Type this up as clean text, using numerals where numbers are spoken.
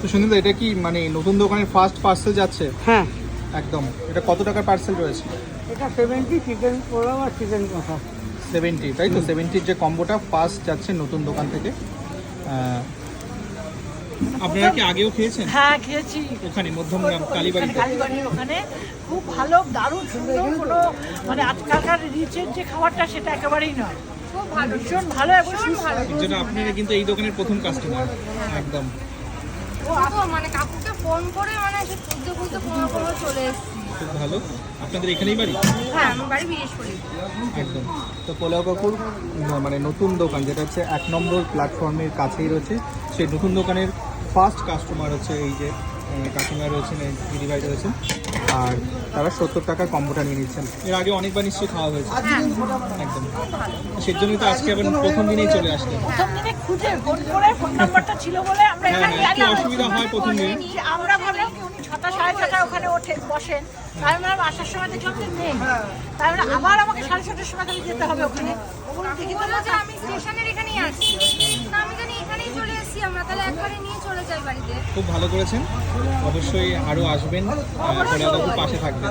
তো সুন্দর, এটা কি মানে নতুন দোকানের ফার্স্ট পার্সেল যাচ্ছে? হ্যাঁ, একদম। এটা কত টাকার পার্সেল রয়েছে? এটা 70 চিকেন পোলাও আর চিকেন কষা। 70, তাই তো? 70-র যে কম্বোটা ফার্স্ট যাচ্ছে নতুন দোকান থেকে। আপনারা কি আগেও খেয়েছেন? হ্যাঁ, খেয়েছি। ওখানে মধ্যমগ্রাম কালীবাড়িতে? কালীবাড়ির ওখানে খুব ভালো, দারুণ সুন্দর। কোনো মানে আজকালকার রিচের যে খাবারটা সেটা একেবারেই নয়, খুব ভালো, ভীষণ ভালো এবং সুস্বাদু। এর জন্য আপনারা কিন্তু এই দোকানের প্রথম কাস্টমার। একদম মানে কাকুকে ফোন করে মানে এসে খুঁজতে খুঁজতে কোনো চলে এসেছি। খুব ভালো। আপনাদের এখানেই বাড়ি? হ্যাঁ, আমার বাড়ি বিশেষপুরে। একদম। তো পোলাও কাকুর মানে নতুন দোকান যেটা হচ্ছে 1 নম্বর প্ল্যাটফর্মের কাছেই রয়েছে, সেই নতুন দোকানের ফার্স্ট কাস্টমার হচ্ছে এই যে কাকিমা রয়েছেন, এই দিদিভাই রয়েছেন, আর তারা 70 টাকার কম্বোটা নিয়ে নিচ্ছেন। এর আগে অনেকবার নিশ্চয়ই খাওয়া হয়েছে। একদম। সেই জন্যই তো আজকে আবার প্রথম দিনেই চলে আসলেন। প্রথম দিনে খুঁজে ফোন করে, ফোন নাম্বারটা ছিল বলে আমরা এখানে একটু অসুবিধা হয় প্রথম দিনে। আমরা ভাবলাম কি উনি 6টা সাড়ে 6টায় ওখানে বসেন, তাই আমরা আসার সময় দেখলাম যে নেই, তাই আমরা আবার আমাকে 6:30টার সময় তাহলে যেতে হবে ওখানে। ওগুলো দেখি তো বললো যে আমি স্টেশনের এখানেই আসছি, তা আমি জানি এখানেই চলে এসেছি আমরা, তাহলে একবারে নিয়ে চলে যাই বাড়িতে। খুব ভালো করেছেন, অবশ্যই আরও আসবেন, পোলাও কাকুর পাশে থাকবেন।